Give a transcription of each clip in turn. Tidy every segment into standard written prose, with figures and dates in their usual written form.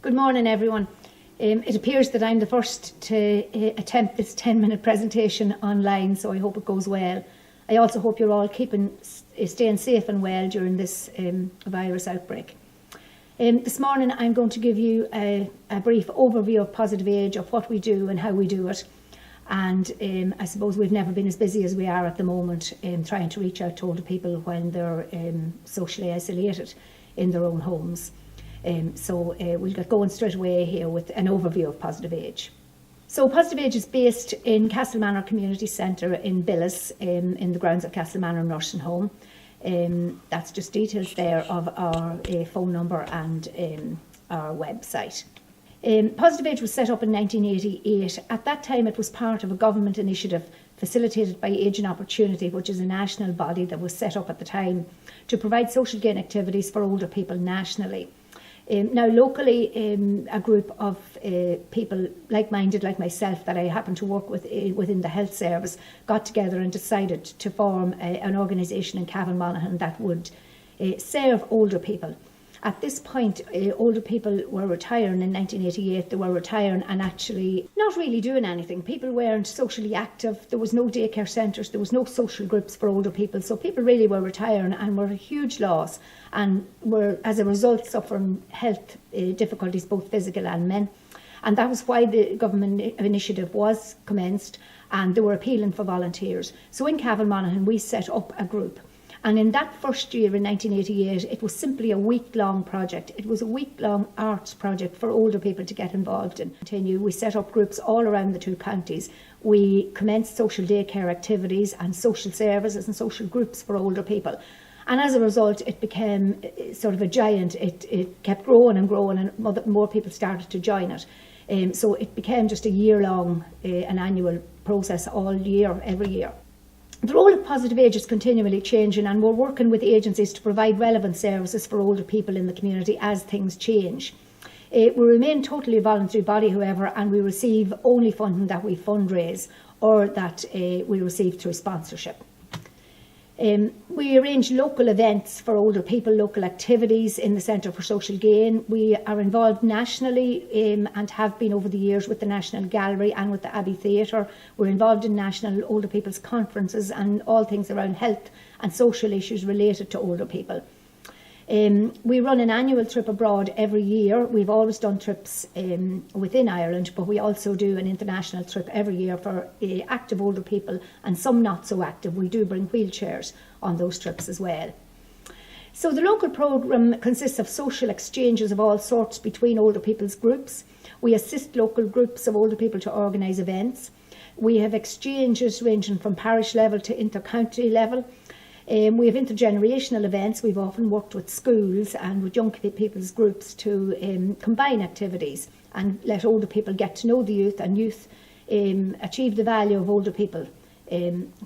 Good morning, everyone. It appears that I'm the first to attempt this 10-minute presentation online, so I hope it goes well. I also hope you're all staying safe and well during this virus outbreak. This morning I'm going to give you a brief overview of Positive Age, of what we do and how we do it. And I suppose we've never been as busy as we are at the moment trying to reach out to older people when they're socially isolated in their own homes. So we'll get going straight away here with an overview of Positive Age. So Positive Age is based in Castlemanor Community Centre in Billis, in the grounds of Castlemanor Nursing Home. That's just details there of our phone number and our website. Positive Age was set up in 1988. At that time it was part of a government initiative facilitated by Age and Opportunity, which is a national body that was set up at the time to provide social gain activities for older people nationally. Now locally, a group of people like-minded like myself that I happen to work with within the health service got together and decided to form an organisation in Cavan Monaghan that would serve older people. At this point, older people were retiring in 1988. They were retiring and actually not really doing anything. People weren't socially active. There was no daycare centres. There was no social groups for older people. So people really were retiring and were a huge loss and were, as a result, suffering health difficulties, both physical and mental. And that was why the government initiative was commenced, and they were appealing for volunteers. So in Cavan Monaghan, we set up a group. And in that first year, in 1988, it was simply a week-long project. It was a week-long arts project for older people to get involved in. We set up groups all around the two counties. We commenced social daycare activities and social services and social groups for older people. And as a result, it became sort of a giant. It kept growing and growing, and more people started to join it. So it became just a year-long, an annual process all year, every year. The role of Positive Age is continually changing, and we're working with agencies to provide relevant services for older people in the community as things change. We remain totally a voluntary body, however, and we receive only funding that we fundraise or that we receive through sponsorship. We arrange local events for older people, local activities in the Centre for Social Gain. We are involved nationally and have been over the years with the National Gallery and with the Abbey Theatre. We're involved in national older people's conferences and all things around health and social issues related to older people. We run an annual trip abroad every year. We've always done trips within Ireland, but we also do an international trip every year for active older people and some not so active. We do bring wheelchairs on those trips as well. So the local programme consists of social exchanges of all sorts between older people's groups. We assist local groups of older people to organise events. We have exchanges ranging from parish level to inter-county level. We have intergenerational events. We've often worked with schools and with young people's groups to combine activities and let older people get to know the youth, and youth achieve the value of older people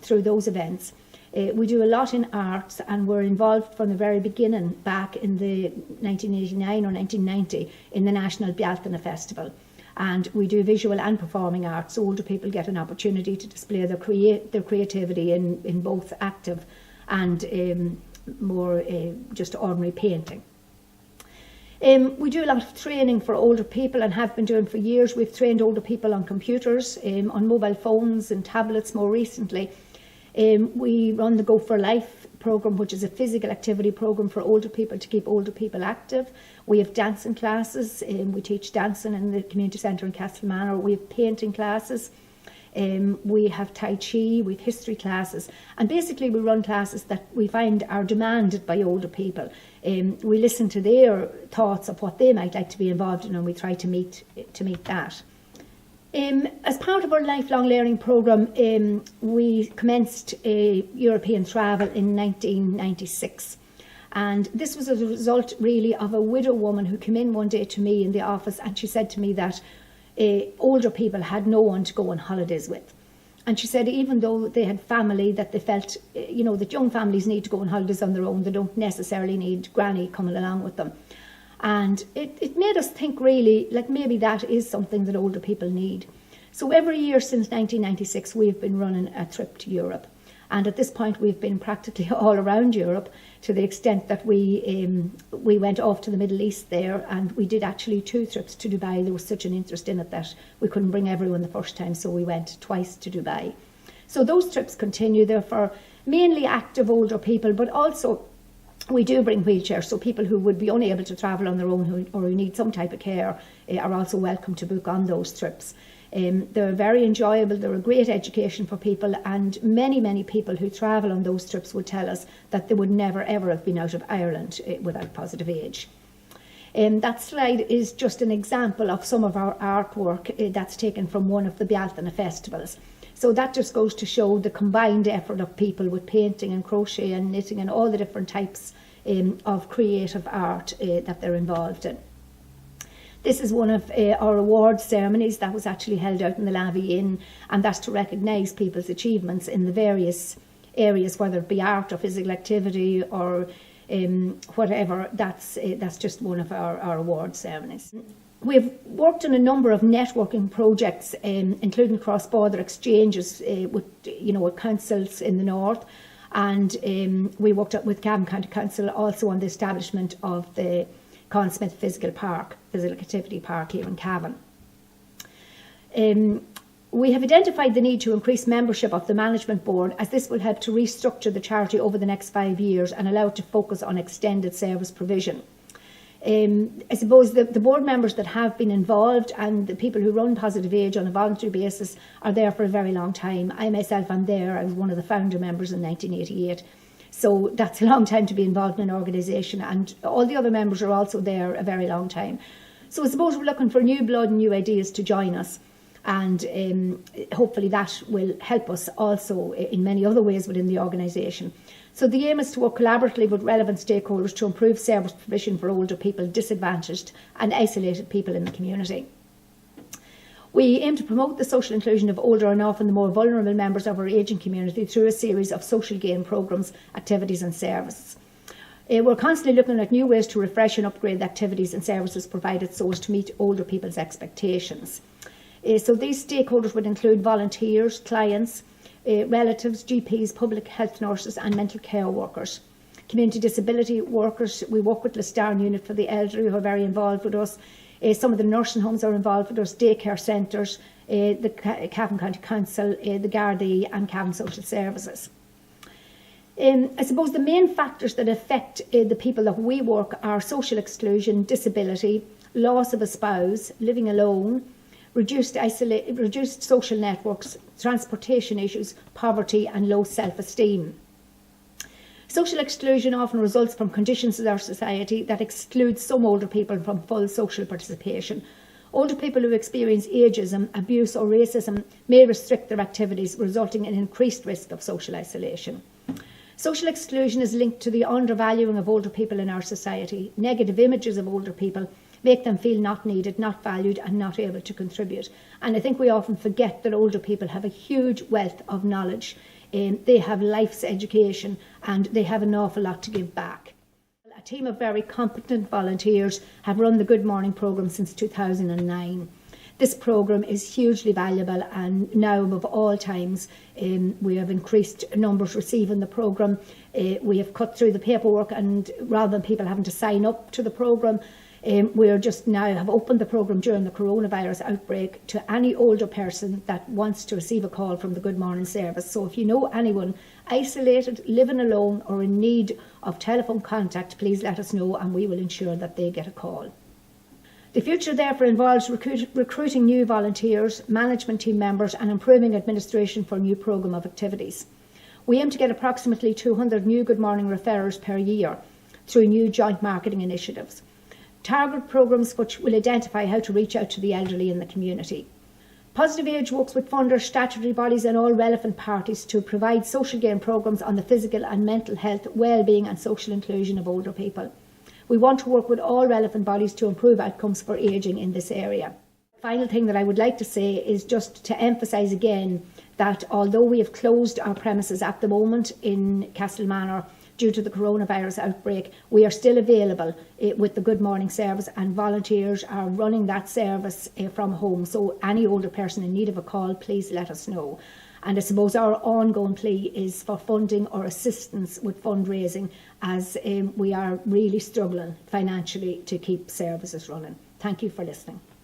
through those events. We do a lot in arts, and we're involved from the very beginning back in the 1989 or 1990 in the National Bealtaine Festival. And we do visual and performing arts, so older people get an opportunity to display their creativity in both active and more just ordinary painting. We do a lot of training for older people and have been doing for years. We've trained older people on computers, on mobile phones and tablets more recently. We run the Go for Life programme, which is a physical activity programme for older people to keep older people active. We have dancing classes. We teach dancing in the community centre in Castlemanor. We have painting classes. We have Tai Chi, we have history classes, and basically we run classes that we find are demanded by older people. We listen to their thoughts of what they might like to be involved in, and we try to meet that. As part of our lifelong learning programme, we commenced European travel in 1996. And this was as a result really of a widow woman who came in one day to me in the office, and she said to me that older people had no one to go on holidays with. And she said even though they had family, that they felt, that young families need to go on holidays on their own. They don't necessarily need granny coming along with them. And it made us think really, like maybe that is something that older people need. So every year since 1996, we've been running a trip to Europe. And at this point, we've been practically all around Europe, to the extent that we went off to the Middle East there, and we did actually 2 trips to Dubai. There was such an interest in it that we couldn't bring everyone the first time, so we went twice to Dubai. So those trips continue. They're for mainly active older people, but also we do bring wheelchairs, so people who would be unable to travel on their own or who need some type of care are also welcome to book on those trips. They're very enjoyable, they're a great education for people, and many people who travel on those trips would tell us that they would never ever have been out of Ireland without Positive Age. That slide is just an example of some of our artwork that's taken from one of the Bealtaine festivals. So that just goes to show the combined effort of people with painting and crochet and knitting and all the different types of creative art that they're involved in. This is one of our awards ceremonies that was actually held out in the Lavie Inn, and that's to recognise people's achievements in the various areas, whether it be art or physical activity or whatever. That's just one of our award ceremonies. We've worked on a number of networking projects, including cross-border exchanges with councils in the north, and we worked with Cavan County Council also on the establishment of the Colin Smith Physical Activity Park here in Cavan. We have identified the need to increase membership of the management board, as this will help to restructure the charity over the next 5 years and allow it to focus on extended service provision. I suppose the board members that have been involved and the people who run Positive Age on a voluntary basis are there for a very long time. I myself am there. I was one of the founder members in 1988. So that's a long time to be involved in an organisation, and all the other members are also there a very long time. So I suppose we're looking for new blood and new ideas to join us, and hopefully that will help us also in many other ways within the organisation. So the aim is to work collaboratively with relevant stakeholders to improve service provision for older people, disadvantaged and isolated people in the community. We aim to promote the social inclusion of older and often the more vulnerable members of our ageing community through a series of social gain programmes, activities and services. We're constantly looking at new ways to refresh and upgrade the activities and services provided so as to meet older people's expectations. So these stakeholders would include volunteers, clients, relatives, GPs, public health nurses and mental care workers. Community disability workers, we work with Listarn Unit for the Elderly, who are very involved with us. Some of the nursing homes are involved with us, daycare centres, the Cavan County Council, the Gardaí and Cavan Social Services. I suppose the main factors that affect the people that we work are social exclusion, disability, loss of a spouse, living alone, reduced social networks, transportation issues, poverty and low self-esteem. Social exclusion often results from conditions in our society that exclude some older people from full social participation. Older people who experience ageism, abuse or racism may restrict their activities, resulting in increased risk of social isolation. Social exclusion is linked to the undervaluing of older people in our society. Negative images of older people make them feel not needed, not valued and not able to contribute. And I think we often forget that older people have a huge wealth of knowledge. They have life's education and they have an awful lot to give back. A team of very competent volunteers have run the Good Morning programme since 2009. This programme is hugely valuable, and now above all times we have increased numbers receiving the programme. We have cut through the paperwork, and rather than people having to sign up to the programme, we are just now have opened the programme during the coronavirus outbreak to any older person that wants to receive a call from the Good Morning service. So if you know anyone isolated, living alone or in need of telephone contact, please let us know and we will ensure that they get a call. The future therefore involves recruiting new volunteers, management team members and improving administration for a new programme of activities. We aim to get approximately 200 new Good Morning referrers per year through new joint marketing initiatives. Target programmes which will identify how to reach out to the elderly in the community. Positive Age works with funders, statutory bodies and all relevant parties to provide social gain programmes on the physical and mental health, well-being and social inclusion of older people. We want to work with all relevant bodies to improve outcomes for ageing in this area. Final thing that I would like to say is just to emphasise again that although we have closed our premises at the moment in Castlemanor due to the coronavirus outbreak, we are still available with the Good Morning service, and volunteers are running that service from home. So any older person in need of a call, please let us know. And I suppose our ongoing plea is for funding or assistance with fundraising, as we are really struggling financially to keep services running. Thank you for listening.